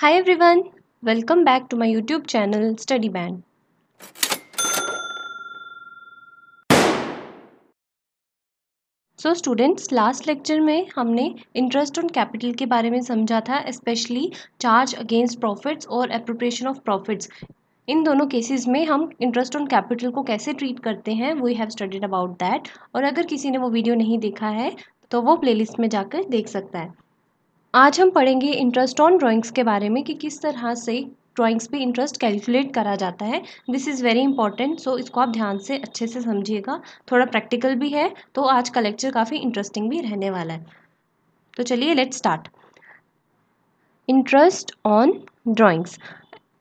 Hi everyone, welcome back to my YouTube channel Study Band. So students, last lecture में हमने interest on capital के बारे में समझा था, स्पेशली चार्ज अगेंस्ट प्रॉफिट्स और एप्रोप्रिएशन ऑफ प्रॉफिट्स। इन दोनों केसेस में हम इंटरेस्ट ऑन कैपिटल को कैसे ट्रीट करते हैं, we have studied about that. और अगर किसी ने वो वीडियो नहीं देखा है तो वो प्लेलिस्ट में जाकर देख सकता है। आज हम पढ़ेंगे इंटरेस्ट ऑन ड्राइंग्स के बारे में कि किस तरह से ड्राइंग्स पे इंटरेस्ट कैलकुलेट करा जाता है। दिस इज़ वेरी इंपॉर्टेंट, सो इसको आप ध्यान से अच्छे से समझिएगा। थोड़ा प्रैक्टिकल भी है, तो आज का लेक्चर काफ़ी इंटरेस्टिंग भी रहने वाला है। तो चलिए let's start. Interest on drawings.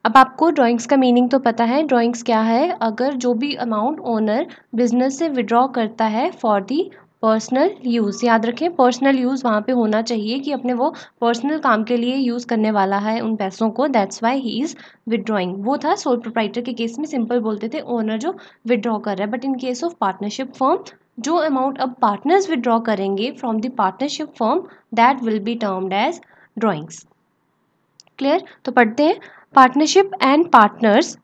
अब आपको ड्राइंग्स का मीनिंग तो पता है। ड्राइंग्स क्या है? अगर जो भी अमाउंट ओनर बिजनेस से विड्रॉ करता है फॉर दी पर्सनल यूज़, याद रखें पर्सनल यूज़ वहाँ पे होना चाहिए कि अपने वो पर्सनल काम के लिए यूज़ करने वाला है उन पैसों को। That's why he is withdrawing. वो था सोल प्रोप्राइटर के केस में, सिंपल बोलते थे ओनर जो विड्रॉ कर रहा है। But in case of partnership firm, जो अमाउंट अब पार्टनर्स विड्रॉ करेंगे from the partnership firm, that will be termed as drawings. Clear? तो पढ़ते हैं। Partnership and partners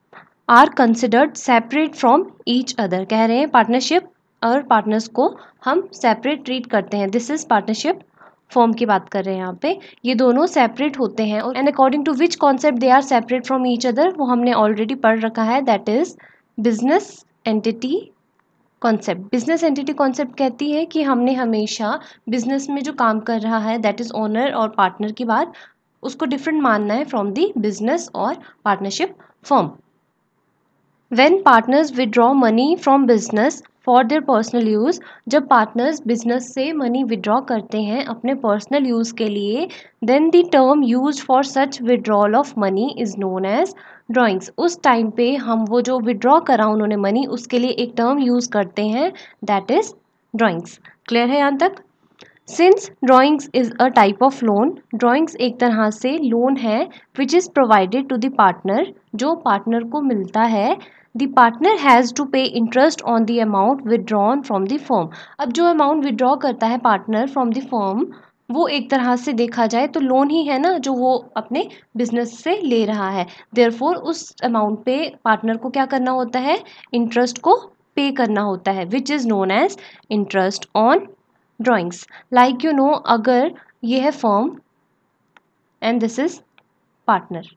are considered separate from each other. कह रहे हैं पार्टनरशिप और पार्टनर्स को हम सेपरेट ट्रीट करते हैं। दिस इज पार्टनरशिप फॉर्म की बात कर रहे हैं यहाँ पे। ये दोनों सेपरेट होते हैं और and according to which concept they are separate from each other, वो हमने ऑलरेडी पढ़ रखा है। That is business entity concept. Business entity concept कहती है कि हमने हमेशा बिजनेस में जो काम कर रहा है, दैट इज ओनर और पार्टनर की बात, उसको डिफरेंट मानना है फ्रॉम दी बिजनेस और partnership firm. When partners withdraw money from business for their personal use, जब पार्टनर्स बिजनेस से मनी विड्रॉ करते हैं अपने पर्सनल यूज़ के लिए, then the term used for such withdrawal of money is known as drawings। उस time पे हम वो जो विड्रॉ करा उन्होंने मनी, उसके लिए एक टर्म यूज़ करते हैं, दैट इज ड्राइंग्स। क्लियर है यहाँ तक? Since drawings is a type of loan, drawings एक तरह से लोन है which is provided to the partner, जो पार्टनर को मिलता है। The partner has to pay interest on the amount withdrawn from the firm. अब जो अमाउंट विदड्रॉ करता है पार्टनर फ्रॉम द फर्म, वो एक तरह से देखा जाए तो लोन ही है ना, जो वो अपने बिजनेस से ले रहा है। देयरफॉर उस अमाउंट पे पार्टनर को क्या करना होता है? इंटरेस्ट को पे करना होता है, which is known as interest on drawings. Like you know, अगर ये है firm and this is partner.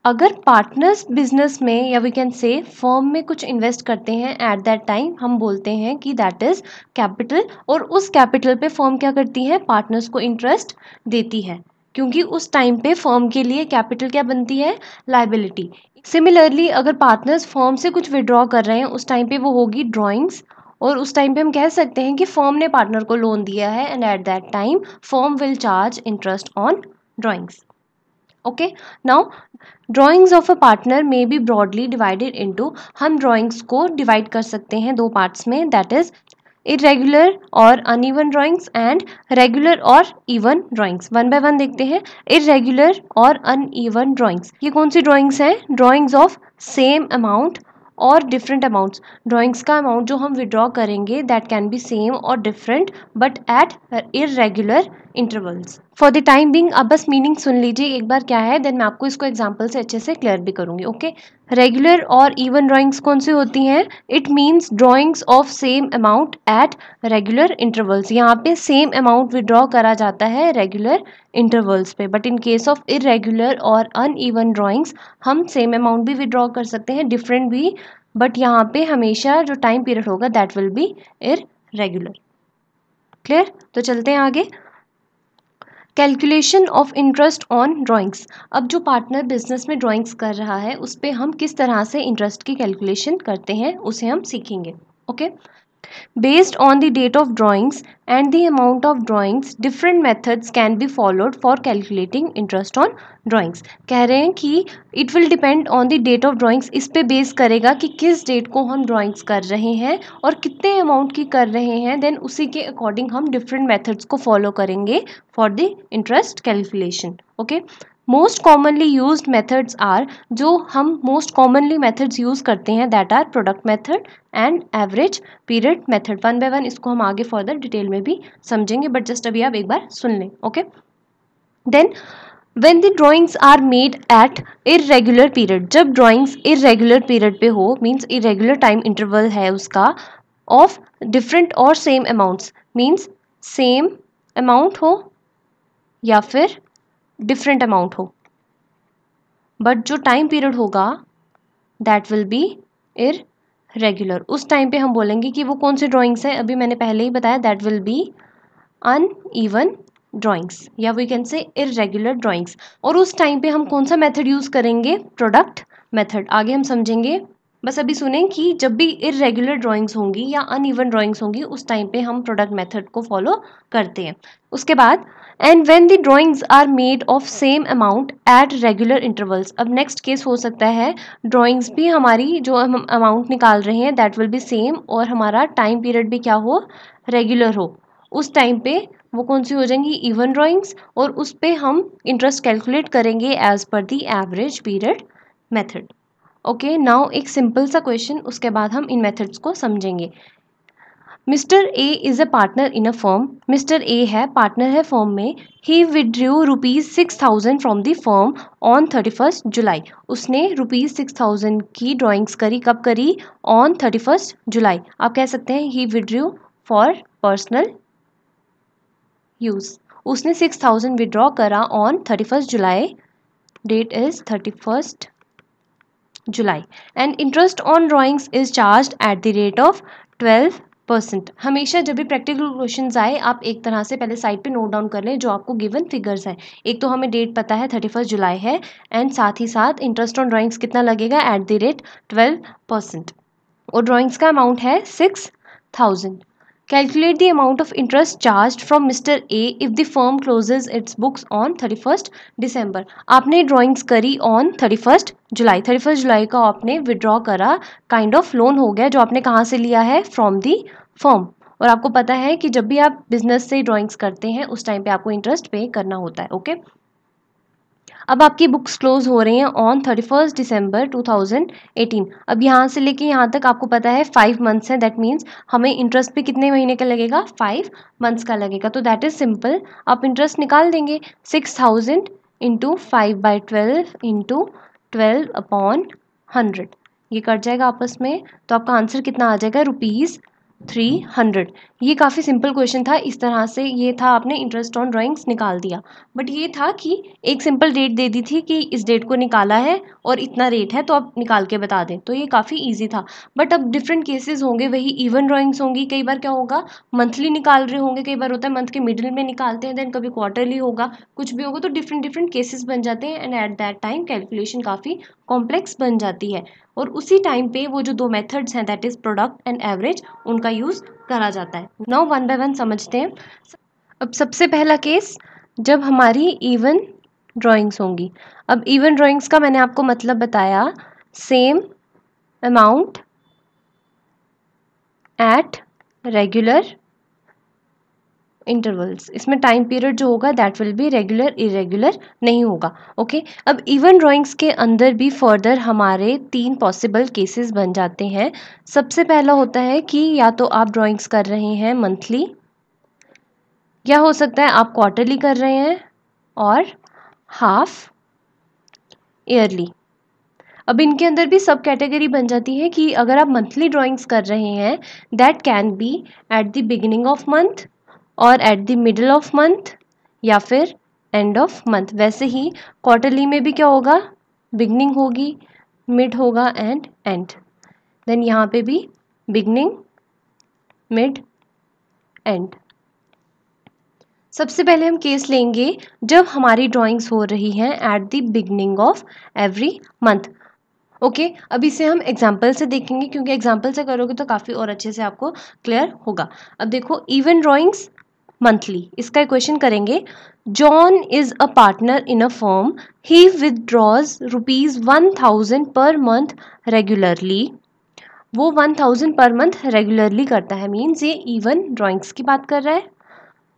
अगर पार्टनर्स बिजनेस में या वी कैन से फर्म में कुछ इन्वेस्ट करते हैं एट दैट टाइम, हम बोलते हैं कि दैट इज कैपिटल। और उस कैपिटल पे फर्म क्या करती है? पार्टनर्स को इंटरेस्ट देती है, क्योंकि उस टाइम पे फर्म के लिए कैपिटल क्या बनती है? लायबिलिटी। सिमिलरली अगर पार्टनर्स फर्म से कुछ विड्रॉ कर रहे हैं, उस टाइम पे वो होगी ड्राइंग्स। और उस टाइम पे हम कह सकते हैं कि फर्म ने पार्टनर को लोन दिया है and at that time firm will charge interest on drawings. Okay, now drawings of a partner may be broadly divided into, हम ड्राइंग्स को डिवाइड कर सकते हैं दो पार्ट्स में, दैट इज इरेगुलर और अनइवन ड्राइंग्स एंड रेगुलर और even drawings. One by one देखते हैं। इरेगुलर और अनइवन ड्राइंग्स, ये कौन सी ड्राइंग्स हैं? ड्राइंग्स ऑफ सेम अमाउंट और डिफरेंट अमाउंट्स। ड्राइंग्स का अमाउंट जो हम विड्रॉ करेंगे दैट कैन बी सेम और different but at irregular intervals. For the time being आप बस मीनिंग सुन लीजिए एक बार क्या है, देन मैं आपको इसको एग्जाम्पल से अच्छे से क्लियर भी करूंगी। ओके, रेगुलर और इवन ड्राइंग्स कौन सी होती हैं? It means drawings of same amount at regular intervals. यहाँ पे सेम अमाउंट विड्रॉ करा जाता है रेगुलर इंटरवल्स पे। But in case of irregular और अनइवन ड्राइंग्स, हम सेम अमाउंट भी विड्रॉ कर सकते हैं, डिफरेंट भी, बट यहाँ पे हमेशा जो टाइम पीरियड होगा that will B irregular. Clear? तो चलते हैं आगे। Calculation of interest on drawings. अब जो पार्टनर बिजनेस में ड्राइंग्स कर रहा है उस पर हम किस तरह से इंटरेस्ट की कैलकुलेशन करते हैं उसे हम सीखेंगे। Okay, Based on the date of drawings and the amount of drawings, different methods can be followed for calculating interest on drawings। कह रहे हैं कि it will depend on the date of drawings, इस पे बेस करेगा कि किस date को हम ड्राइंग्स कर रहे हैं और कितने अमाउंट की कर रहे हैं, देन उसी के अकॉर्डिंग हम डिफरेंट मेथड्स को फॉलो करेंगे for the interest calculation. Okay, most commonly use methods are, जो हम मोस्ट कॉमनली मेथड्स यूज करते हैं that are product method and average period method. One by one इसको हम आगे फर्दर डिटेल में भी समझेंगे, बट जस्ट अभी आप एक बार सुन लें। Okay, then When the drawings are made at irregular period, जब drawings irregular period पे हो, means irregular time interval है उसका, of different or same amounts, means same amount हो या फिर different amount हो, but जो time period होगा that will be irregular. उस टाइम पे हम बोलेंगे कि वो कौन सी ड्राइंग्स है, अभी मैंने पहले ही बताया, that will be uneven drawings या we can say irregular drawings. और उस टाइम पे हम कौन सा मेथड यूज़ करेंगे, प्रोडक्ट मेथड, आगे हम समझेंगे. बस अभी सुने कि जब भी इरेगुलर ड्राइंग्स होंगी या अनइवन ड्राइंग्स होंगी उस टाइम पे हम प्रोडक्ट मेथड को फॉलो करते हैं. उसके बाद and when the drawings are made of same amount at regular intervals. अब नेक्स्ट केस हो सकता है ड्राइंग्स भी हमारी जो हम अमाउंट निकाल रहे हैं दैट विल बी सेम और हमारा टाइम पीरियड भी क्या हो, रेगुलर हो. उस टाइम पे वो कौन सी हो जाएंगी, इवन ड्राइंग्स, और उस पे हम इंटरेस्ट कैलकुलेट करेंगे as per the average period method. Okay, now एक सिंपल सा क्वेश्चन, उसके बाद हम इन मेथड्स को समझेंगे. Mister A is a partner in a firm. Mister A है, पार्टनर है फर्म में. He withdrew ₹6,000 from the firm on 31 July. उसने ₹6,000 की ड्राइंग्स करी, कब करी, ऑन 31 जुलाई. आप कह सकते हैं he withdrew for personal use. उसने 6,000 विड्रॉ करा on 31 July, date is 31 July. And interest on drawings is charge at the rate of 12%. हमेशा जब भी प्रैक्टिकल क्वेश्चंस आए आप एक तरह से पहले साइड पे नोट डाउन कर लें जो आपको गिवन फिगर्स हैं. एक तो हमें डेट पता है 31 जुलाई है एंड साथ ही साथ इंटरेस्ट ऑन ड्राइंग्स कितना लगेगा एट द रेट 12%, और ड्राइंग्स का अमाउंट है 6,000. Calculate the amount of interest charged from Mr. A if the firm closes its books on 31st December. आपने ड्राइंग्स करी ऑन 31st जुलाई. 31st जुलाई का आपने withdraw करा, काइंड ऑफ लोन हो गया जो आपने कहाँ से लिया है, फ्रॉम दी फर्म. और आपको पता है कि जब भी आप बिजनेस से ड्राइंग्स करते हैं उस टाइम पे आपको इंटरेस्ट पे करना होता है. ओके, अब आपकी बुक्स क्लोज हो रही हैं ऑन 31 दिसंबर 2018. अब यहाँ से लेके यहाँ तक आपको पता है 5 मंथ्स है, दैट मीन्स हमें इंटरेस्ट पे कितने महीने का लगेगा, 5 मंथ्स का लगेगा. तो दैट इज सिंपल, आप इंटरेस्ट निकाल देंगे 6,000 इंटू 5/12 इंटू 12 अपॉन 100, ये कट जाएगा आपस में. तो आपका आंसर कितना आ जाएगा, ₹300. ये काफ़ी सिंपल क्वेश्चन था. इस तरह से ये था, आपने इंटरेस्ट ऑन ड्राइंग्स निकाल दिया. बट ये था कि एक सिंपल डेट दे दी थी कि इस डेट को निकाला है और इतना रेट है तो आप निकाल के बता दें, तो ये काफ़ी इजी था. बट अब डिफरेंट केसेस होंगे, वही इवन ड्राइंग्स होंगी. कई बार क्या होगा, मंथली निकाल रहे होंगे, कई बार होता है मंथ के मिडिल में निकालते हैं, देन कभी क्वार्टरली होगा, कुछ भी होगा. तो डिफरेंट डिफरेंट केसेस बन जाते हैं and at that time calculation काफ़ी कॉम्प्लेक्स बन जाती है. और उसी टाइम पे वो जो दो मेथड्स हैं that is product and average, उनका यूज़ करा जाता है. नाउ वन बाय वन समझते हैं. अब सबसे पहला केस, जब हमारी इवन ड्राइंग्स होंगी. अब इवन ड्राइंग्स का मैंने आपको मतलब बताया, same amount at regular intervals. इसमें टाइम पीरियड जो होगा that will be regular, irregular नहीं होगा. ओके, अब इवन ड्राइंग्स के अंदर भी फर्दर हमारे 3 पॉसिबल केसेस बन जाते हैं. सबसे पहला होता है कि या तो आप ड्राइंग्स कर रहे हैं मंथली, या हो सकता है आप क्वार्टरली कर रहे हैं, और हाफ ईयरली. अब इनके अंदर भी सब कैटेगरी बन जाती है कि अगर आप मंथली ड्राइंग्स कर रहे हैं that can be at the beginning of month और at the middle of month या फिर एंड ऑफ मंथ. वैसे ही क्वार्टरली में भी क्या होगा, बिगनिंग होगी, मिड होगा एंड एंड. देन यहाँ पे भी बिगनिंग, मिड, एंड. सबसे पहले हम केस लेंगे जब हमारी ड्राइंग्स हो रही हैं at the beginning of every month. Okay, अब इसे हम एग्जाम्पल से देखेंगे क्योंकि एग्जाम्पल से करोगे तो काफ़ी और अच्छे से आपको क्लियर होगा. अब देखो, इवन ड्राइंग्स मंथली, इसका क्वेश्चन करेंगे. John is a partner in a firm, he withdraws ₹1,000 per month regularly. वो 1,000 पर मंथ रेगुलरली करता है, मीन्स ये इवन ड्राइंग्स की बात कर रहा है.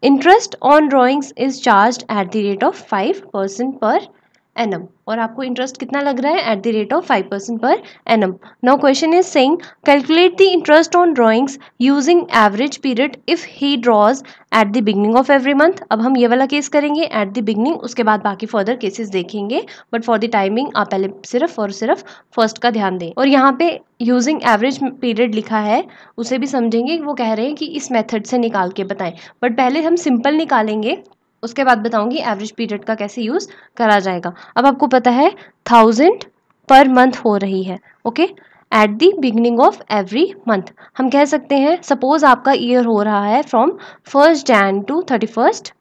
Interest on drawings is charge at the rate of 5% पर annum और आपको इंटरेस्ट कितना लग रहा है एट द रेट ऑफ 5% पर annum. Now question is saying calculate the interest on drawings using average period if he drawers at the beginning of every month. अब हम ये वाला केस करेंगे एट द बिगनिंग, उसके बाद बाकी फर्दर केसेस देखेंगे, बट फॉर द टाइमिंग आप पहले सिर्फ और सिर्फ फर्स्ट का ध्यान दें. और यहाँ पे यूजिंग एवरेज पीरियड लिखा है, उसे भी समझेंगे. वो कह रहे हैं कि इस मेथड से निकाल के बताएं, बट पहले हम सिंपल निकालेंगे, उसके बाद बताऊंगी एवरेज पीरियड का कैसे यूज़ करा जाएगा. अब आपको पता है 1000 पर मंथ हो रही है, okay, at the beginning of every month. हम कह सकते हैं सपोज आपका ईयर हो रहा है फ्रॉम 1 Jan to 31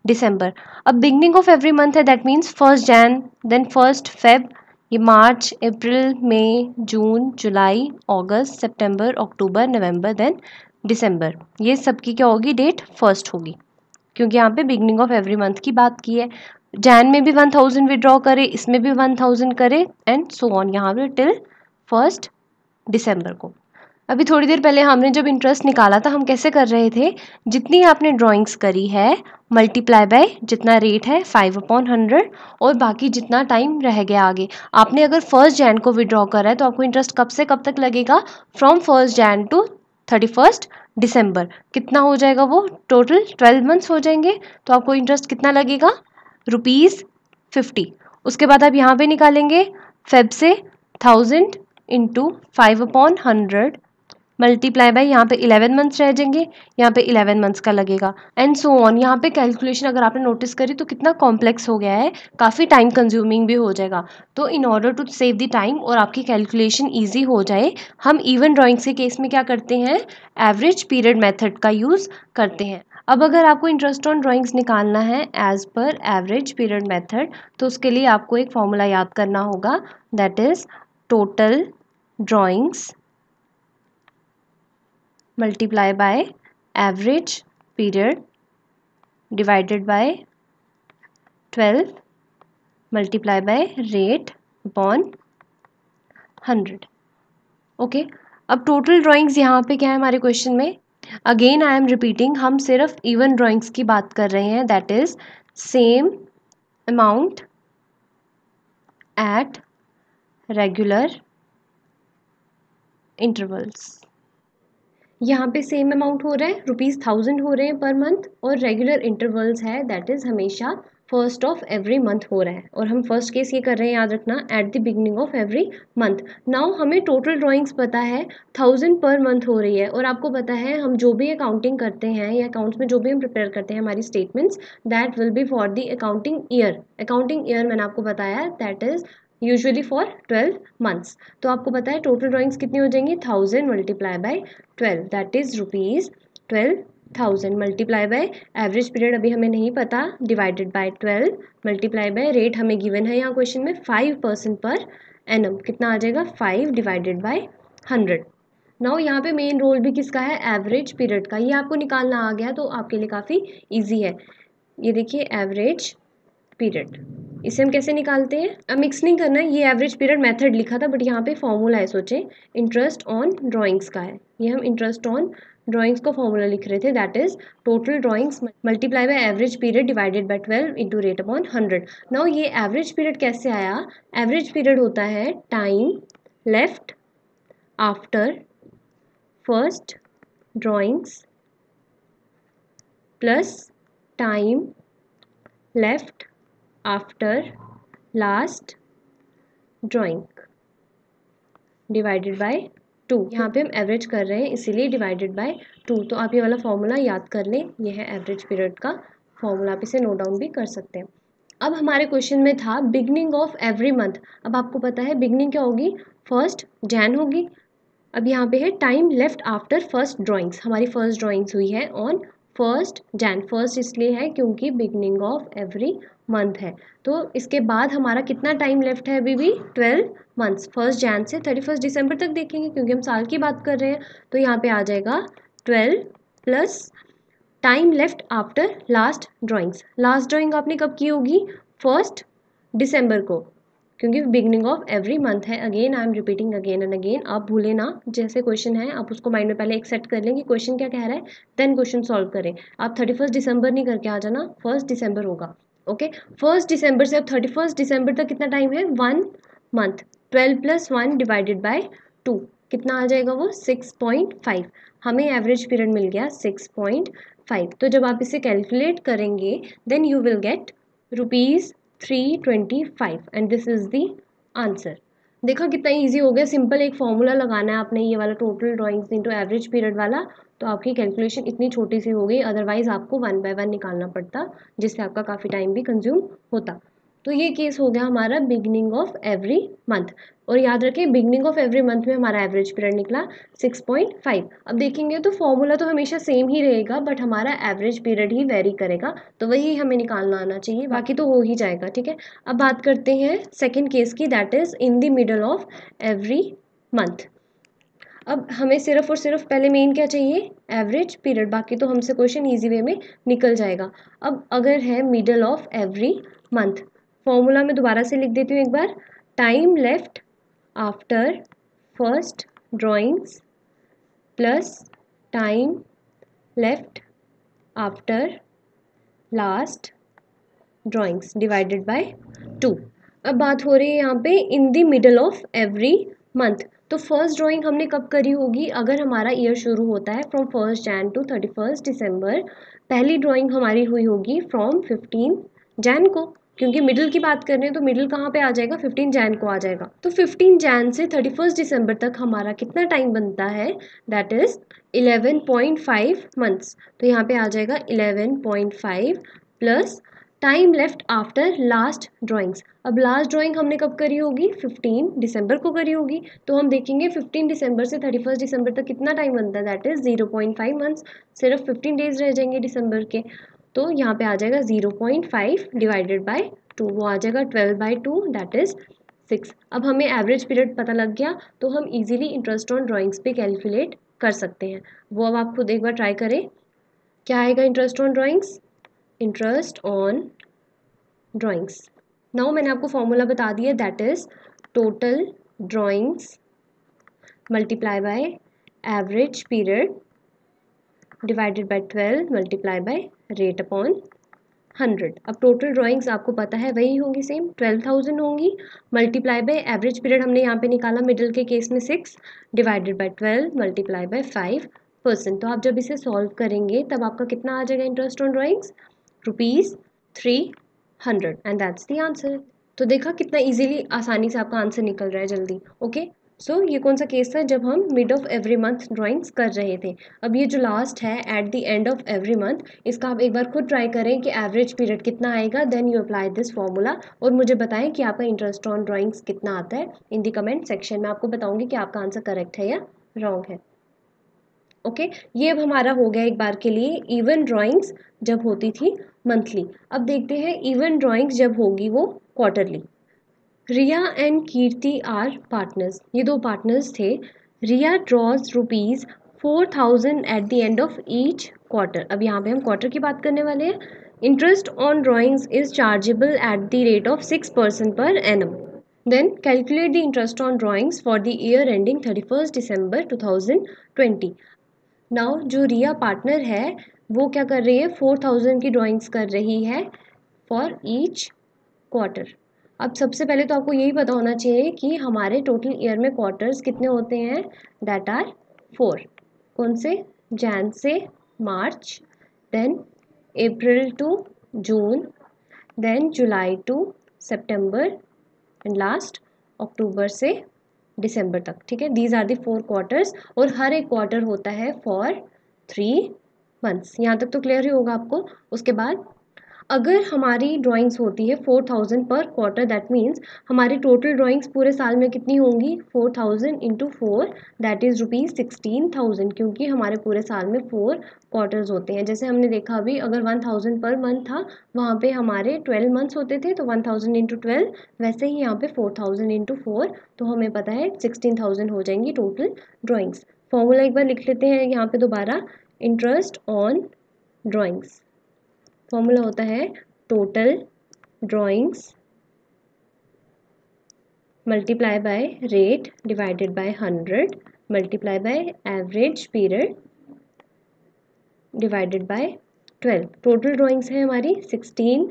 December. अब बिगनिंग ऑफ एवरी मंथ है, that means 1 Jan, then 1 Feb, ये मार्च, अप्रैल, मई, जून, जुलाई, अगस्त, सितंबर, अक्टूबर, नवंबर, देन दिसंबर. ये सबकी क्या होगी, डेट फर्स्ट होगी, क्योंकि यहाँ पे बिगनिंग ऑफ एवरी मंथ की बात की है. जैन में भी 1000 विड्रॉ करे, इसमें भी 1000 करे, एंड सो ऑन, यहाँ पे टिल 1 दिसंबर को. अभी थोड़ी देर पहले हमने जब इंटरेस्ट निकाला था, हम कैसे कर रहे थे, जितनी आपने ड्राइंग्स करी है मल्टीप्लाई बाय जितना रेट है 5/100 और बाकी जितना टाइम रह गया आगे. आपने अगर 1 Jan को विड्रॉ करा है तो आपको इंटरेस्ट कब से कब तक लगेगा, फ्रॉम 1 Jan to 31 दिसंबर. कितना हो जाएगा वो, टोटल 12 मंथ्स हो जाएंगे. तो आपको इंटरेस्ट कितना लगेगा, ₹50. उसके बाद आप यहाँ पे निकालेंगे फेब से 1000 इंटू 5/100 मल्टीप्लाई बाय, यहाँ पे 11 मंथ्स रह जाएंगे, यहाँ पे 11 मंथ्स का लगेगा, एंड सो ऑन. यहाँ पे कैलकुलेशन अगर आपने नोटिस करी तो कितना कॉम्प्लेक्स हो गया है, काफ़ी टाइम कंज्यूमिंग भी हो जाएगा. तो in order to save the time और आपकी कैलकुलेशन ईजी हो जाए, हम इवन ड्राइंग्स के केस में क्या करते हैं, एवरेज पीरियड मेथड का यूज़ करते हैं. अब अगर आपको इंटरेस्ट ऑन ड्राइंग्स निकालना है as per average period method, तो उसके लिए आपको एक फॉर्मूला याद करना होगा, that is total drawings multiply by average period divided by 12 multiply by rate upon 100. Okay, अब टोटल ड्राइंग्स यहाँ पे क्या है हमारे क्वेश्चन में, अगेन आई एम रिपीटिंग, हम सिर्फ इवन ड्राइंग्स की बात कर रहे हैं, that is same amount at regular intervals. यहाँ पे सेम अमाउंट हो रहा है, ₹1000 हो रहे हैं पर मंथ, और रेगुलर इंटरवल्स है, दैट इज़ हमेशा फर्स्ट ऑफ एवरी मंथ हो रहा है. और हम फर्स्ट केस ये कर रहे हैं, याद रखना, at the beginning of every month. Now हमें टोटल ड्राइंग्स पता है 1000 पर मंथ हो रही है, और आपको पता है हम जो भी अकाउंटिंग करते हैं या अकाउंट्स में जो भी हम प्रिपेयर करते हैं हमारी statements, that will B for the accounting year. Accounting year मैंने आपको बताया that is usually for 12 months. तो आपको पता है टोटल ड्राइंग्स कितनी हो जाएंगी, 1000 multiply by 12, that is ₹12,000 multiply by average period अभी हमें नहीं पता, divided by 12 multiply by rate हमें गिवन है यहाँ क्वेश्चन में 5% पर एनम. कितना आ जाएगा, 5 डिवाइडेड बाय 100. नाउ यहाँ पे मेन रोल भी किसका है, एवरेज पीरियड का. ये आपको निकालना आ गया तो आपके लिए काफ़ी ईजी है. ये देखिए एवरेज पीरियड, इसे हम कैसे निकालते हैं, अब मिक्स नहीं करना है, ये एवरेज पीरियड मेथड लिखा था बट यहाँ पे फॉर्मूला है, सोचें इंटरेस्ट ऑन ड्राइंग्स का है, ये हम इंटरेस्ट ऑन ड्राइंग्स का फॉर्मूला लिख रहे थे, that is total drawings multiply by average period divided by 12 into rate upon 100. Now ये एवरेज पीरियड कैसे आया, एवरेज पीरियड होता है time left after first drawings plus time left after last drawing divided by 2. यहाँ पे हम average कर रहे हैं इसीलिए डिवाइडेड बाय 2. तो आप ये वाला फॉर्मूला याद कर लें, ये है एवरेज पीरियड का फॉर्मूला, आप इसे नोट डाउन भी कर सकते हैं. अब हमारे क्वेश्चन में था बिगनिंग ऑफ एवरी मंथ. अब आपको पता है बिगनिंग क्या होगी, 1 Jan होगी. अब यहाँ पे है time left after first drawings, हमारी फर्स्ट ड्राइंग्स हुई है ऑन 1 Jan. फर्स्ट इसलिए है क्योंकि बिगनिंग ऑफ एवरी मंथ है. तो इसके बाद हमारा कितना टाइम लेफ्ट है, अभी भी 12 मंथ्स. 1 Jan से 31 दिसंबर तक देखेंगे क्योंकि हम साल की बात कर रहे हैं. तो यहाँ पे आ जाएगा 12 plus time left after last drawings. Last drawing आपने कब की होगी, 1 दिसंबर को, क्योंकि बिगनिंग ऑफ एवरी मंथ है. Again I am repeating again and again, आप भूले ना, जैसे क्वेश्चन है आप उसको माइंड में पहले एक्सेप्ट कर लें कि क्वेश्चन क्या कह रहा है, देन क्वेश्चन सॉल्व करें. आप 31 दिसंबर नहीं करके आ जाना, 1 दिसंबर होगा. ओके, 1 दिसंबर से अब 31 दिसंबर तक कितना टाइम है, 1 मंथ। 12 + 1 डिवाइडेड बाय 2 कितना आ जाएगा वो 6.5। हमें एवरेज पीरियड मिल गया 6.5। तो जब आप इसे कैलकुलेट करेंगे then you will get ₹325 and this is the answer. देखा कितना इजी हो गया, सिंपल एक फॉर्मूला लगाना है आपने, ये वाला total drawings into average period वाला, तो आपकी कैलकुलेशन इतनी छोटी सी हो गई, अदरवाइज आपको 1 बाय 1 निकालना पड़ता जिससे आपका काफ़ी टाइम भी कंज्यूम होता। तो ये केस हो गया हमारा बिगनिंग ऑफ एवरी मंथ। और याद रखें बिगनिंग ऑफ एवरी मंथ में हमारा एवरेज पीरियड निकला 6.5। अब देखेंगे तो फॉर्मूला तो हमेशा सेम ही रहेगा बट हमारा एवरेज पीरियड ही वेरी करेगा, तो वही हमें निकालना आना चाहिए, बाकी तो हो ही जाएगा। ठीक है, अब बात करते हैं सेकेंड केस की, that is in the middle of every month. अब हमें सिर्फ और सिर्फ पहले मेन क्या चाहिए, एवरेज पीरियड, बाकी तो हमसे क्वेश्चन इजी वे में निकल जाएगा। अब अगर है middle of every month, formula में दोबारा से लिख देती हूँ एक बार, time left after first drawings plus time left after last drawings divided by 2। अब बात हो रही है यहाँ पे in the middle of every month. तो फर्स्ट ड्राइंग हमने कब करी होगी, अगर हमारा ईयर शुरू होता है फ्रॉम 1 जैन टू 31 दिसंबर, पहली ड्राइंग हमारी हुई होगी फ्रॉम 15 जैन को, क्योंकि मिडिल की बात कर रहे हैं तो मिडिल कहाँ पे आ जाएगा, 15 जैन को आ जाएगा। तो 15 जैन से 31 दिसंबर तक हमारा कितना टाइम बनता है, दैट इज 11.5 मंथ्स। तो यहाँ पे आ जाएगा 11.5 plus time left after last drawings. अब लास्ट ड्राइंग हमने कब करी होगी, 15 दिसंबर को करी होगी, तो हम देखेंगे 15 दिसंबर से 31 दिसंबर तक कितना टाइम बनता है, दैट इज 0.5 मंथ्स। सिर्फ 15 डेज रह जाएंगे दिसंबर के, तो यहाँ पे आ जाएगा 0.5 डिवाइडेड बाय 2, वो आ जाएगा 12/2 दैट इज 6। अब हमें एवरेज पीरियड पता लग गया तो हम इजीली इंटरेस्ट ऑन ड्राइंग्स पे कैलकुलेट कर सकते हैं। वो अब आप खुद एक बार ट्राई करें, क्या आएगा interest on drawings, interest on drawings. Now मैंने आपको फॉर्मूला बता दिया, that is total drawings multiply by average period divided by 12 multiply by rate upon 100। अब टोटल ड्राइंग्स आपको पता है वही होंगी, सेम 12,000 होंगी, मल्टीप्लाई बाय एवरेज पीरियड हमने यहाँ पे निकाला मिडिल के केस में 6 डिवाइडेड बाय 12 मल्टीप्लाई बाय 5%। तो आप जब इसे सॉल्व करेंगे तब आपका कितना आ जाएगा interest on drawings, ₹300 and that's the answer. तो देखा कितना इजीली आसानी से आपका आंसर निकल रहा है जल्दी। ओके, सो ये कौन सा केस था, जब हम mid of every month drawings कर रहे थे। अब ये जो लास्ट है eight the end of every month, इसका आप एक बार खुद ट्राई करें कि एवरेज पीरियड कितना आएगा, then you apply this formula और मुझे बताएं कि आपका इंटरेस्ट ऑन ड्राइंग्स कितना आता है इन द कमेंट सेक्शन में। आपको बताऊंगी कि आपका आंसर करेक्ट है या रॉन्ग है। ओके, ये अब हमारा हो गया एक बार के लिए इवन ड्राइंग्स जब होती थी मंथली। अब देखते हैं इवन ड्राइंग्स जब होगी वो quarterly. Riya and Kirti are partners, ये दो पार्टनर्स थे। Riya draws ₹4,000 at the end of each quarter. अब यहाँ पे हम क्वार्टर की बात करने वाले हैं। Interest on drawings is chargeable at the rate of 6% per annum. Then calculate the interest on drawings for the year ending 31 December 2020। Now जो रिया पार्टनर है वो क्या कर रही है, 4,000 की ड्राइंग्स कर रही है फॉर ईच क्वार्टर। अब सबसे पहले तो आपको यही पता होना चाहिए कि हमारे टोटल ईयर में क्वार्टर्स कितने होते हैं, दैट आर 4। कौन से, जैन से March, then April to June, then July to सितंबर एंड लास्ट अक्टूबर से दिसंबर तक। ठीक है, दीज आर दी 4 क्वार्टर्स और हर एक क्वार्टर होता है फॉर 3 मंथ्स। यहाँ तक तो क्लियर ही होगा आपको। उसके बाद अगर हमारी ड्राइंग्स होती है 4,000 पर क्वार्टर, दैट मीन्स हमारी टोटल ड्राइंग्स पूरे साल में कितनी होंगी, 4,000 इंटू 4 दैट इज़ ₹16,000, क्योंकि हमारे पूरे साल में 4 क्वार्टर्स होते हैं। जैसे हमने देखा अभी, अगर 1,000 पर मंथ था वहाँ पे हमारे 12 मंथ्स होते थे, तो 1,000 इंटू 12, वैसे ही यहाँ पे 4,000 इंटू 4, तो हमें पता है 16,000 हो जाएंगी टोटल ड्राइंग्स। फॉर्मूला एक बार लिख लेते हैं यहाँ पे दोबारा, इंटरेस्ट ऑन ड्राइंग्स फॉर्मूला होता है total drawings multiply by rate divided by 100 multiply by average period divided by 12। Total drawings है हमारी 16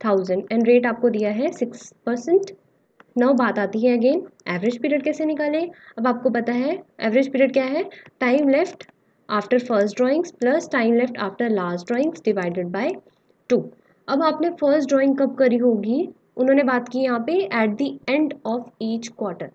1000 एंड रेट आपको दिया है 6%। नाउ बात आती है अगेन एवरेज पीरियड कैसे निकालें। अब आपको पता है एवरेज पीरियड क्या है, time left after first drawings plus time left after last drawings divided by 2। अब आपने फर्स्ट ड्राइंग कब करी होगी, उन्होंने बात की यहाँ पे eight the end of each quarter.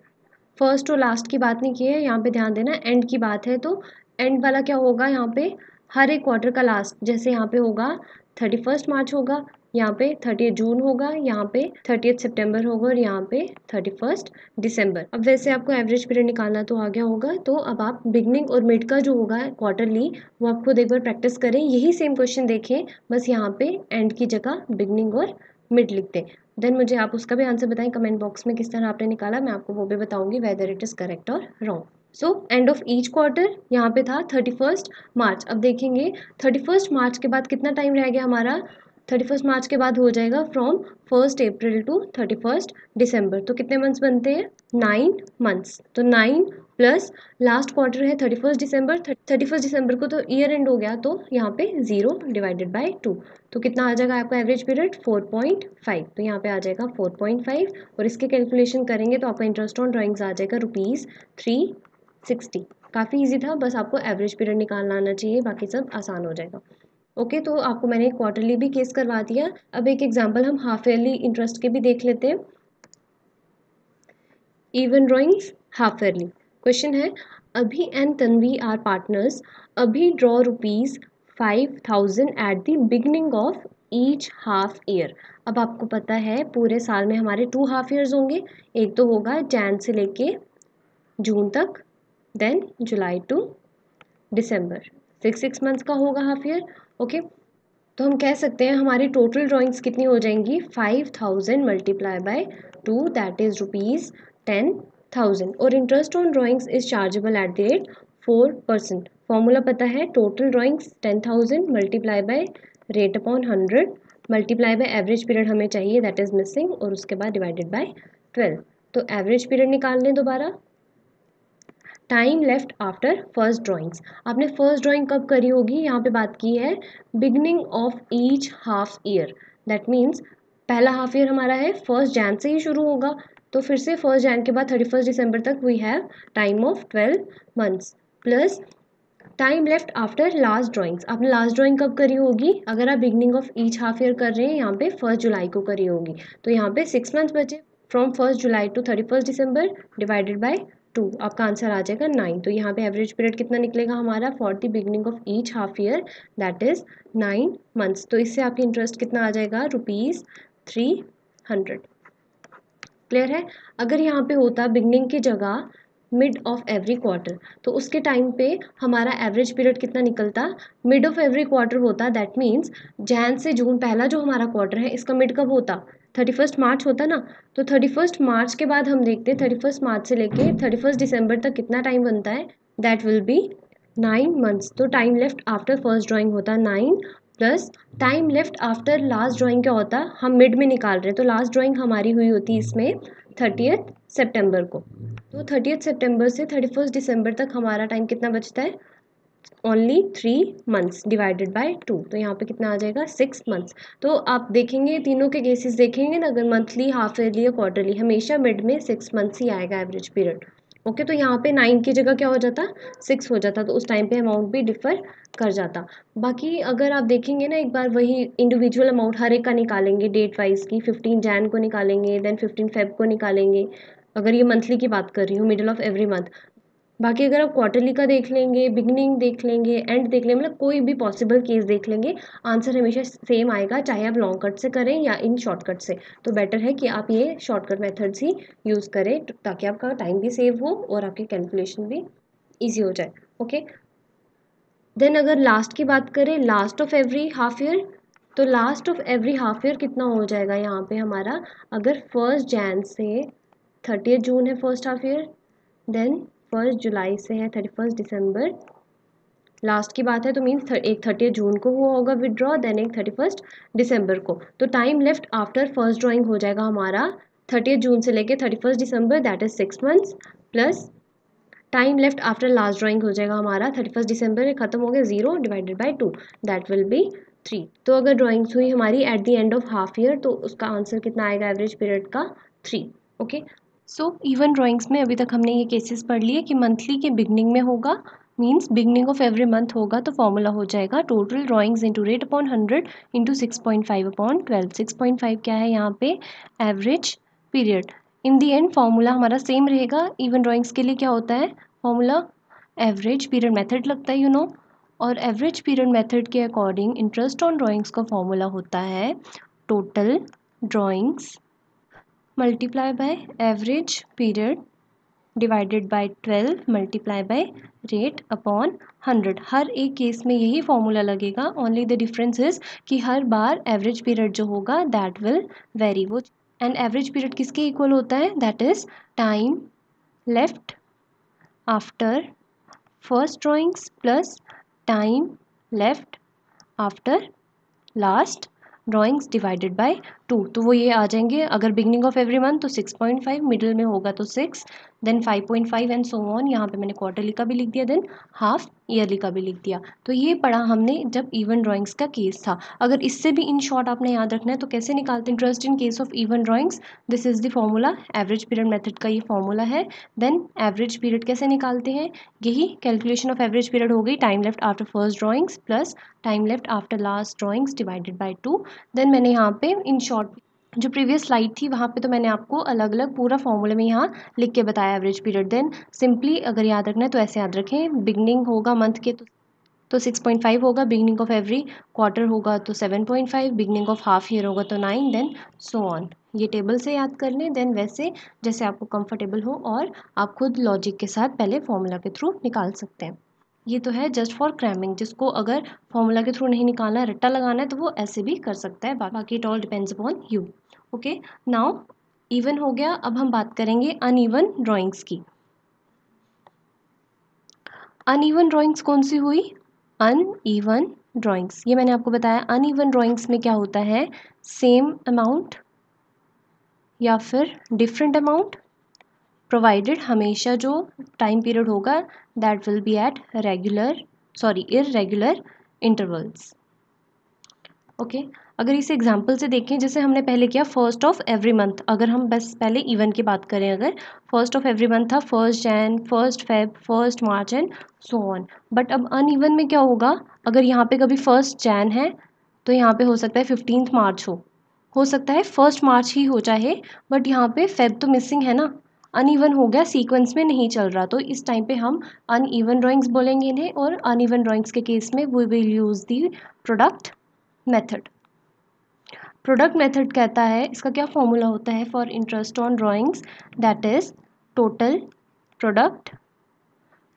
First और लास्ट की बात नहीं की है, यहाँ पे ध्यान देना एंड की बात है, तो एंड वाला क्या होगा यहाँ पे, हर एक क्वार्टर का लास्ट, जैसे यहाँ पे होगा 31 मार्च होगा, यहाँ पे 30 जून होगा, यहाँ पे 30 सितंबर होगा और यहाँ पे 31 दिसंबर। अब वैसे आपको एवरेज पीरियड निकालना तो आ गया होगा, तो अब आप बिगनिंग और मिड का जो होगा क्वार्टरली वो आप खुद एक बार प्रैक्टिस करें, यही सेम क्वेश्चन देखें, बस यहाँ पे एंड की जगह बिगनिंग और मिड लिख दें। देन मुझे आप उसका भी आंसर बताएं कमेंट बॉक्स में किस तरह आपने निकाला, मैं आपको वो भी बताऊंगी वेदर इट इज़ करेक्ट और wrong. So and of each quarter यहाँ पे था 31 मार्च। अब देखेंगे 31 मार्च के बाद कितना टाइम रह गया हमारा, 31 मार्च के बाद हो जाएगा फ्रॉम 1 अप्रैल टू 31 दिसंबर, तो कितने मंथ्स बनते हैं, 9 मंथ्स। तो 9 प्लस लास्ट क्वार्टर है 31 दिसंबर, 31 दिसंबर को तो ईयर एंड हो गया, तो यहाँ पे 0 डिवाइडेड बाय 2, तो कितना आ जाएगा आपका एवरेज पीरियड 4.5। तो यहाँ पे आ जाएगा 4.5 और इसके कैलकुलेशन करेंगे तो आपका इंटरेस्ट ऑन ड्राइंग्स आ जाएगा ₹360। काफ़ी इजी था, बस आपको एवरेज पीरियड निकालना आना चाहिए, बाकी सब आसान हो जाएगा। ओके तो आपको मैंने क्वार्टरली भी केस करवा दिया। अब एक एग्जांपल हम हाफ ईयरली इंटरेस्ट के भी देख लेते हैं। Even drawings half yearly question है, अभी एंड तन्वी आर पार्टनर्स, अभी draw ₹5000 at the beginning of each half year. अब आपको पता है पूरे साल में हमारे 2 हाफ ईयर्स होंगे, एक तो होगा जैन से लेके जून तक, then July to December, 6 months का होगा हाफ ईयर। ओके तो हम कह सकते हैं हमारी टोटल ड्राइंग्स कितनी हो जाएंगी, 5000 मल्टीप्लाई बाय 2 दैट इज ₹10,000 और interest on drawings is chargeable at the rate 4%। Formula पता है, total drawings 10,000 multiply by rate upon 100 multiply by average period हमें चाहिए दैट इज मिसिंग और उसके बाद डिवाइडेड बाय 12। तो एवरेज पीरियड निकाल लें दोबारा, time left after first drawings. आपने फर्स्ट ड्राइंग कब करी होगी, यहाँ पे बात की है beginning of each half year, that means पहला हाफ ईयर हमारा है 1 जैन से ही शुरू होगा, तो फिर से 1 जैन के बाद 31 दिसंबर तक we have time of 12 months plus time left after last drawings. आपने लास्ट ड्राइंग कब करी होगी, अगर आप beginning of each half year कर रहे हैं यहाँ पे 1 जुलाई को करी होगी, तो यहाँ पे 6 मंथ्स बचे from 1 July to 31 December divided by 2, आपका आंसर आ जाएगा 9। तो यहाँ पे एवरेज पीरियड कितना निकलेगा हमारा for the beginning of each half year that is 9 months. तो इससे आपकी इंटरेस्ट कितना आ जाएगा ₹300। क्लियर है। अगर यहाँ पे होता बिगनिंग की जगह मिड ऑफ एवरी क्वार्टर, तो उसके टाइम पे हमारा एवरेज पीरियड कितना निकलता, मिड ऑफ एवरी क्वार्टर होता, दैट मीन्स जैन से जून पहला जो हमारा क्वार्टर है इसका मिड कब होता, 31 मार्च होता ना, तो 31 मार्च के बाद हम देखते हैं 31 मार्च से लेके 31 दिसंबर तक कितना टाइम बनता है, दैट विल बी 9 मंथ्स। तो time left after first drawing होता 9 plus time left after last drawing क्या होता, हम मिड में निकाल रहे हैं, तो लास्ट ड्राइंग हमारी हुई होती इसमें 30 सितंबर को, तो 30 सितंबर से 31 दिसंबर तक हमारा टाइम कितना बचता है, ओनली 3 मंथ्स डिवाइडेड बाय 2, तो यहाँ पे कितना आ जाएगा 6 मंथ्स। तो आप देखेंगे तीनों के केसेस देखेंगे ना, अगर मंथली हाफ ईयरली या क्वार्टरली हमेशा मिड में 6 मंथ्स ही आएगा एवरेज पीरियड। ओके तो यहाँ पे 9 की जगह क्या हो जाता, 6 हो जाता, तो उस टाइम पे अमाउंट भी डिफर कर जाता। बाकी अगर आप देखेंगे ना एक बार वही इंडिविजुअल अमाउंट हर एक का निकालेंगे डेट वाइज की, 15 जैन को निकालेंगे, देन 15 फेब को निकालेंगे, अगर ये मंथली की बात कर रही हूँ मिडिल ऑफ एवरी मंथ। बाकी अगर आप क्वार्टरली का देख लेंगे, बिगनिंग देख लेंगे, एंड देख लेंगे, मतलब कोई भी पॉसिबल केस देख लेंगे, आंसर हमेशा सेम आएगा, चाहे आप लॉन्ग कट से करें या इन शॉर्टकट से। तो बेटर है कि आप ये शॉर्टकट मेथड्स ही यूज़ करें ताकि आपका टाइम भी सेव हो और आपकी कैलकुलेशन भी ईजी हो जाए। ओके देन अगर लास्ट की बात करें, last of every half year, तो last of every half year कितना हो जाएगा यहाँ पे हमारा, अगर 1 जैन से 30 जून है फर्स्ट हाफ ईयर, देन 1 जुलाई से है 31 दिसंबर, लास्ट की बात है तो मीन्स एक 30 जून को हुआ होगा विदड्रॉ, देन एक 31 दिसंबर को। तो time left after first drawing हो जाएगा हमारा 30 जून से लेके 31 दिसंबर that is 6 months plus time left after last drawing हो जाएगा हमारा 31 दिसंबर खत्म हो गया 0 divided by 2 that will be 3। तो अगर ड्राइंग्स हुई हमारी at the end of half year तो उसका आंसर कितना आएगा एवरेज पीरियड का 3। ओके, सो इवन ड्राइंग्स में अभी तक हमने ये केसेस पढ़ लिए कि मंथली के बिगनिंग में होगा, means beginning of every month होगा तो फॉर्मूला हो जाएगा total drawings into rate upon 100 into 6.5 upon 12। 6.5 क्या है यहाँ पे average period. In the and formula हमारा सेम रहेगा। इवन ड्राइंग्स के लिए क्या होता है फॉर्मूला, एवरेज पीरियड मेथड लगता है और एवरेज पीरियड मेथड के अकॉर्डिंग इंटरेस्ट ऑन ड्राइंग्स का फॉर्मूला होता है total drawings multiply by average period divided by 12 multiply by rate upon 100। हर एक केस में यही फॉर्मूला लगेगा, ओनली द डिफरेंस इज कि हर बार एवरेज पीरियड जो होगा दैट विल वेरी। वो एंड एवरेज पीरियड किसके इक्वल होता है, that is time left after first drawings plus time left after last drawings divided by 2। तो वो ये आ जाएंगे, अगर बिगनिंग ऑफ एवरी मंथ तो 6.5, मिडिल में होगा तो 6, देन 5.5 एंड सो ऑन। यहाँ पे मैंने क्वार्टरली का भी लिख दिया, देन हाफ ईयरली का भी लिख दिया। तो ये पढ़ा हमने जब इवन ड्राइंग्स का केस था। अगर इससे भी इन शॉर्ट आपने याद रखना है तो कैसे निकालते हैं interest in case of even drawings, this is the formula, average period method का ये फॉर्मूला है। देन एवरेज पीरियड कैसे निकालते हैं, यही कैलकुलेशन ऑफ एवरेज पीरियड हो गई, time left after first drawings plus time left after last drawings divided by 2। Then मैंने यहाँ पे इन शॉर्ट जो प्रीवियस स्लाइड थी वहाँ पे तो मैंने आपको अलग अलग पूरा फॉर्मूले में यहाँ लिख के बताया एवरेज पीरियड। देन सिंपली अगर याद रखना है तो ऐसे याद रखें, बिगनिंग होगा मंथ के तो 6.5 होगा, बिगनिंग ऑफ एवरी क्वार्टर होगा तो 7.5, बिगनिंग ऑफ हाफ ईयर होगा तो 9, देन सो ऑन। ये टेबल से याद कर लें, देन वैसे जैसे आपको कंफर्टेबल हो और आप खुद लॉजिक के साथ पहले फॉर्मूला के थ्रू निकाल सकते हैं। ये तो है जस्ट फॉर क्रैमिंग, जिसको अगर फॉर्मूला के थ्रू नहीं निकालना है, रट्टा लगाना है तो वो ऐसे भी कर सकता है, बाकी it all depends upon you. Okay, now even हो गया, अब हम बात करेंगे अनइवन ड्राइंग्स की। अनइवन ड्राइंग्स कौन सी हुई, अनइवन ड्राइंग्स, ये मैंने आपको बताया। अनइवन ड्राइंग्स में क्या होता है, सेम अमाउंट या फिर डिफरेंट अमाउंट प्रोवाइडेड, हमेशा जो टाइम पीरियड होगा that will be at irregular intervals. Okay, अगर इसे एग्जांपल से देखें, जैसे हमने पहले किया फर्स्ट ऑफ एवरी मंथ, अगर हम बस पहले इवन की बात करें, अगर फर्स्ट ऑफ एवरी मंथ था 1 Jain, 1 Feb, 1 March and so on. But अब अनइवन में क्या होगा, अगर यहाँ पे कभी 1 जैन है तो यहाँ पे हो सकता है 15 मार्च हो सकता है 1 मार्च ही हो चाहे, बट यहाँ पे फेब तो मिसिंग है ना, अनइवन हो गया, सीक्वेंस में नहीं चल रहा, तो इस टाइम पे हम अनइवन ड्राइंग्स बोलेंगे इन्हें। और अनइवन ड्राइंग्स के केस में we will use the product method. Product method कहता है, इसका क्या फॉर्मूला होता है for interest on drawings, that is total product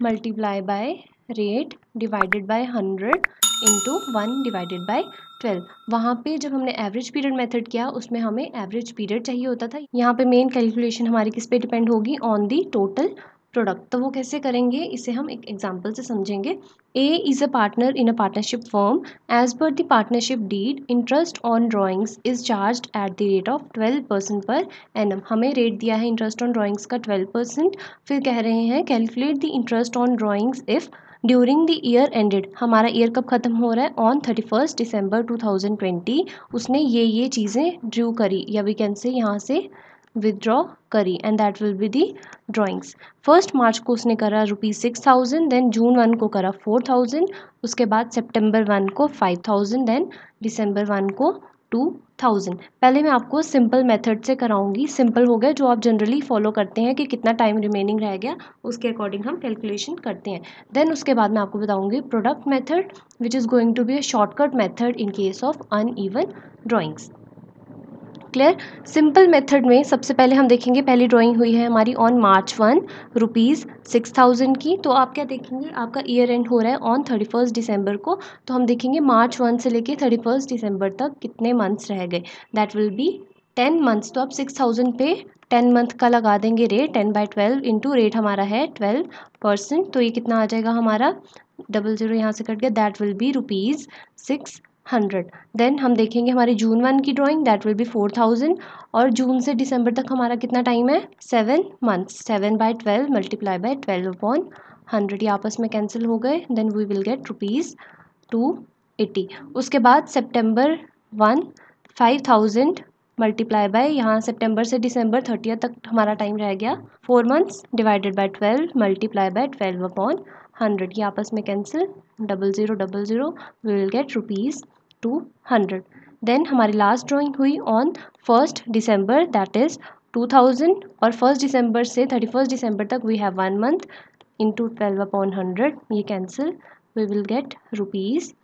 multiply by rate divided by 100 into 1 divided by 12। वहाँ पे जब हमने एवरेज पीरियड मेथड किया उसमें हमें एवरेज पीरियड चाहिए होता था, यहाँ पे मेन कैलकुलेशन हमारी किस पे डिपेंड होगी, ऑन दी टोटल प्रोडक्ट। तो वो कैसे करेंगे, इसे हम एक एग्जांपल से समझेंगे। A is a partner in a partnership firm, as per the partnership deed interest on drawings is charged at the rate of 12% per annum. हमें रेट दिया है इंटरेस्ट ऑन ड्राइंग्स का 12%। फिर कह रहे हैं calculate the interest on drawings if during the year ended, हमारा year कब ख़त्म हो रहा है, ऑन 31 दिसंबर 2020, उसने ये चीज़ें ड्रू करी या वी कैन से यहाँ से विदड्रॉ करी, and that will be the drawings. 1 मार्च को उसने करा ₹6000, देन जून 1 को करा 4000, उसके बाद सितंबर 1 को 5000, देन दिसंबर 1 को 2000। पहले मैं आपको सिंपल मेथड से कराऊंगी, सिंपल हो गया जो आप जनरली फॉलो करते हैं कि कितना टाइम रिमेनिंग रह गया उसके अकॉर्डिंग हम कैलकुलेशन करते हैं। देन उसके बाद मैं आपको बताऊंगी product method which is going to be a shortcut method in case of uneven drawings. Clear. Simple method में सबसे पहले हम देखेंगे, पहली ड्राइंग हुई है हमारी ऑन March 1 ₹6000 की। तो आप क्या देखेंगे, आपका ईयर एंड हो रहा है ऑन 31 दिसंबर को, तो हम देखेंगे March 1 से लेके 31 दिसंबर तक कितने मंथ्स रह गए, दैट विल बी 10 मंथ्स। तो आप 6000 पे 10 मंथ का लगा देंगे रेट, 10/12 इंटू रेट हमारा है 12%, तो ये कितना आ जाएगा हमारा, 00 यहाँ से कट गया, दैट विल बी ₹600। देन हम देखेंगे हमारी जून 1 की ड्राइंग, दैट विल बी 4000, और जून से दिसंबर तक हमारा कितना टाइम है, 7 मंथ्स, 7/12 मल्टीप्लाई बाय 12 अपॉन 100, ये आपस में कैंसिल हो गए, देन वी विल गेट ₹2,000। 80। उसके बाद सितंबर 1 5000 मल्टीप्लाई बाय, यहाँ सितंबर से दिसंबर 30 तक हमारा टाइम रह गया, 4 months divided by 12 multiply by 12 upon 100, ये आपस में cancel, 0000 we will get ₹200। Then हमारी लास्ट ड्राइंग हुई ऑन 1 दिसंबर दैट इज़ 2000, और 1 दिसंबर से 31 दिसंबर तक we have 1 month, into 12 upon 100, ये cancel, we will get ₹20,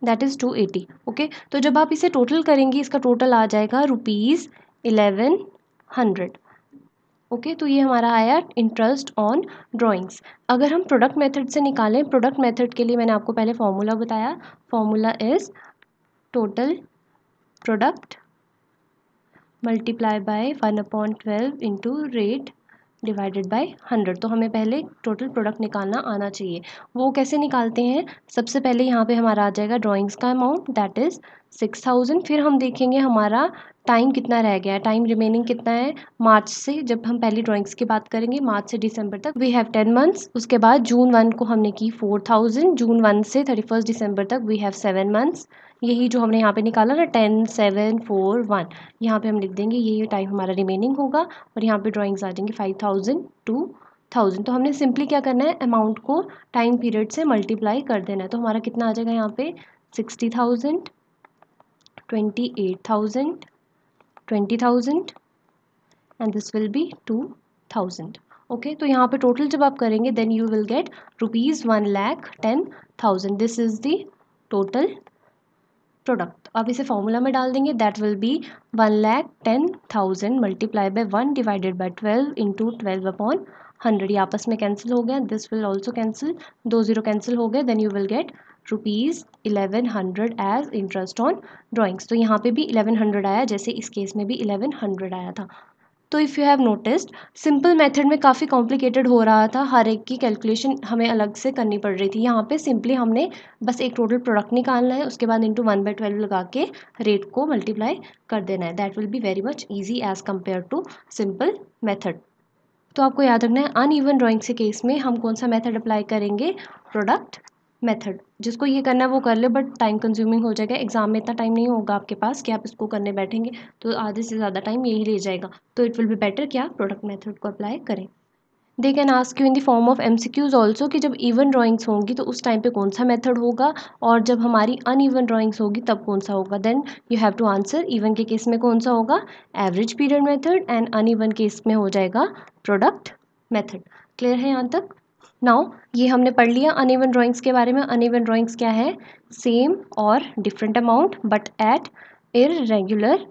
that is 280। Okay, तो जब आप इसे टोटल करेंगे इसका टोटल आ जाएगा ₹1100। ओके, तो ये हमारा आया इंटरेस्ट ऑन ड्राइंग्स। अगर हम प्रोडक्ट मेथड से निकालें, प्रोडक्ट मेथड के लिए मैंने आपको पहले फॉर्मूला बताया, formula is total product multiply bye 1/12 into rate divided by 100। तो हमें पहले टोटल प्रोडक्ट निकालना आना चाहिए। वो कैसे निकालते हैं, सबसे पहले यहाँ पे हमारा आ जाएगा ड्राइंग्स का अमाउंट दैट इज़ 6000, फिर हम देखेंगे हमारा टाइम कितना रह गया है, टाइम रिमेनिंग कितना है, मार्च से, जब हम पहली ड्राइंग्स की बात करेंगे मार्च से दिसंबर तक वी हैव 10 मंथ्स। उसके बाद जून 1 को हमने की 4000, जून 1 से 31 दिसंबर तक वी हैव 7 मंथ्स। यही जो हमने यहाँ पे निकाला ना 10 7 4 1, यहाँ पे हम लिख देंगे, ये टाइम हमारा रिमेनिंग होगा, और यहाँ पे ड्राइंग्स आ जाएंगे 5000 2000। तो हमने सिंपली क्या करना है, अमाउंट को टाइम पीरियड से मल्टीप्लाई कर देना है। तो हमारा कितना आ जाएगा यहाँ पे 60,000 28,000 20,000 and this will be 2,000। Okay, तो यहाँ पे टोटल जब आप करेंगे then you will get ₹1,10,000, this is the total product. अब इसे फॉर्मूला में डाल देंगे, that will be 1,10,000 multiply by 1 divided by 12 into 12 upon 100, ये आपस में कैंसिल हो गया, this will also cancel, 2 0 cancel हो गए, then you will get ₹1100 as interest on drawings. तो यहाँ पे भी 1100 आया, जैसे इस केस में भी 1100 आया था। तो if you have noticed, simple method में काफ़ी कॉम्प्लिकेटेड हो रहा था, हर एक की कैलकुलेशन हमें अलग से करनी पड़ रही थी। यहाँ पे सिंपली हमने बस एक टोटल प्रोडक्ट निकालना है, उसके बाद इंटू 1/12 लगा के रेट को मल्टीप्लाई कर देना है, that will be very much easy as compare to simple method. तो आपको याद रखना है अनइवन ड्राइंग्स के केस में हम कौन सा मेथड अप्लाई करेंगे, प्रोडक्ट मेथड। जिसको ये करना है वो कर ले, बट टाइम कंज्यूमिंग हो जाएगा, एग्जाम में इतना टाइम नहीं होगा आपके पास कि आप इसको करने बैठेंगे, तो आधे से ज़्यादा टाइम यही ले जाएगा। तो इट विल बी बेटर कि आप प्रोडक्ट मेथड को अप्लाई करें। They can ask you in the form of MCQs also कि जब इवन ड्राइंग्स होंगी तो उस टाइम पे कौन सा मेथड होगा, और जब हमारी अनइवन ड्राइंग्स होगी तब कौन सा होगा। Then you have to answer, even के केस में कौन सा होगा, average period method, and uneven case में हो जाएगा प्रोडक्ट मेथड। क्लियर है यहाँ तक। नाउ ये हमने पढ़ लिया अनइवन ड्राइंग्स के बारे में। अनइवन ड्राइंग्स क्या है, सेम और different amount but at irregular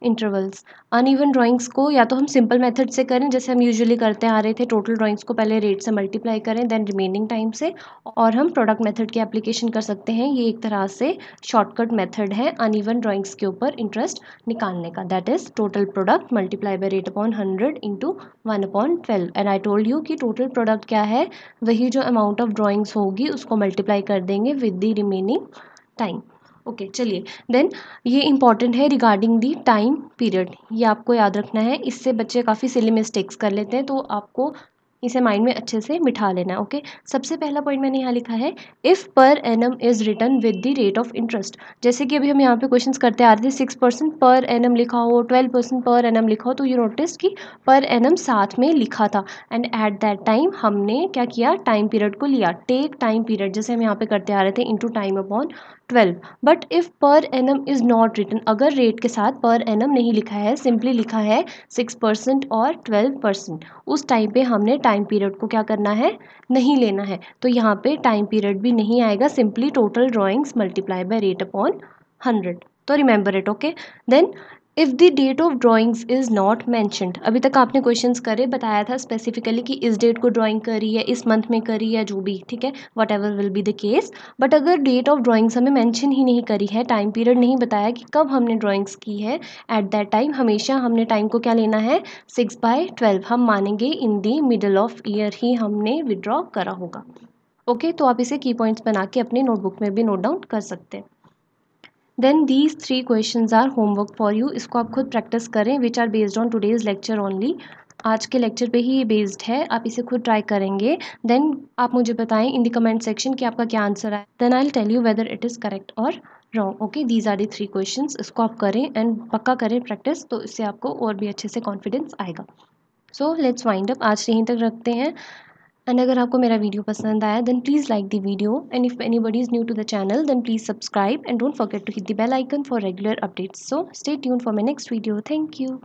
intervals. Uneven drawings को या तो हम सिंपल मेथड से करें जैसे हम यूजुअली करते आ रहे थे, टोटल ड्राइंग्स को पहले रेट से मल्टीप्लाई करें देन रिमेनिंग टाइम से, और हम प्रोडक्ट मेथड की एप्लीकेशन कर सकते हैं। ये एक तरह से शॉर्टकट मेथड है अनइवन ड्राइंग्स के ऊपर इंटरेस्ट निकालने का, that is total product multiply by rate upon 100 into 1/12। And I told you कि टोटल प्रोडक्ट क्या है, वही जो अमाउंट ऑफ ड्राइंग्स होगी उसको मल्टीप्लाई कर देंगे with the remaining time. Okay, चलिए देन ये इंपॉर्टेंट है रिगार्डिंग दी टाइम पीरियड, ये आपको याद रखना है, इससे बच्चे काफ़ी सिली मिस्टेक्स कर लेते हैं, तो आपको इसे माइंड में अच्छे से बिठा लेना है। ओके, सबसे पहला पॉइंट मैंने यहाँ लिखा है, if per annum is return with the rate of interest. जैसे कि अभी हम यहाँ पे क्वेश्चंस करते आ रहे थे, 6% पर एनम लिखा हो, 12% पर एनम लिखा हो, तो यू नोटिस कि पर एनम साथ में लिखा था, एंड एट दैट टाइम हमने क्या किया, टाइम पीरियड को लिया, टेक टाइम पीरियड, जैसे हम यहाँ पे करते आ रहे थे, into time upon 12। But if per annum is not written, अगर रेट के साथ पर एनम नहीं लिखा है, सिंपली लिखा है 6% और 12%, उस टाइम पे हमने टाइम पीरियड को क्या करना है, नहीं लेना है, तो यहाँ पे टाइम पीरियड भी नहीं आएगा, simply total drawings multiply by rate upon 100। तो remember it. Okay, then if the date of drawings is not mentioned, अभी तक आपने क्वेश्चंस करे, बताया था स्पेसिफिकली कि इस डेट को ड्राइंग करी है, इस मंथ में करी है, जो भी, ठीक है, what ever will be the case. But अगर डेट ऑफ ड्राइंग्स हमें मेंशन ही नहीं करी है, टाइम पीरियड नहीं बताया कि कब हमने ड्राइंग्स की है, एट दैट टाइम हमेशा हमने टाइम को क्या लेना है, 6/12 हम मानेंगे, इन दी मिडल ऑफ ईयर ही हमने विड्रॉ करा होगा। ओके, तो आप इसे की पॉइंट्स बना के अपनी नोटबुक में भी नोट डाउन कर सकते हैं। Then these 3 questions are homework for you, इसको आप खुद प्रैक्टिस करें, which are based on today's lecture only. आज के लेक्चर पे ही ये बेस्ड है, आप इसे खुद ट्राई करेंगे, देन आप मुझे बताएं इन द कमेंट सेक्शन कि आपका क्या आंसर है, then I will tell you whether it is correct और wrong. Okay, these are the 3 questions, इसको आप करें एंड पक्का करें प्रैक्टिस, तो इससे आपको और भी अच्छे से कॉन्फिडेंस आएगा। सो लेट्स वाइंड अप, आज यहीं तक रखते हैं। एंड अगर आपको मेरा वीडियो पसंद आया then please like the video, and if anybody is new to the channel then please subscribe and don't forget to hit the bell icon for regular updates. So stay tuned for my next video. Thank you.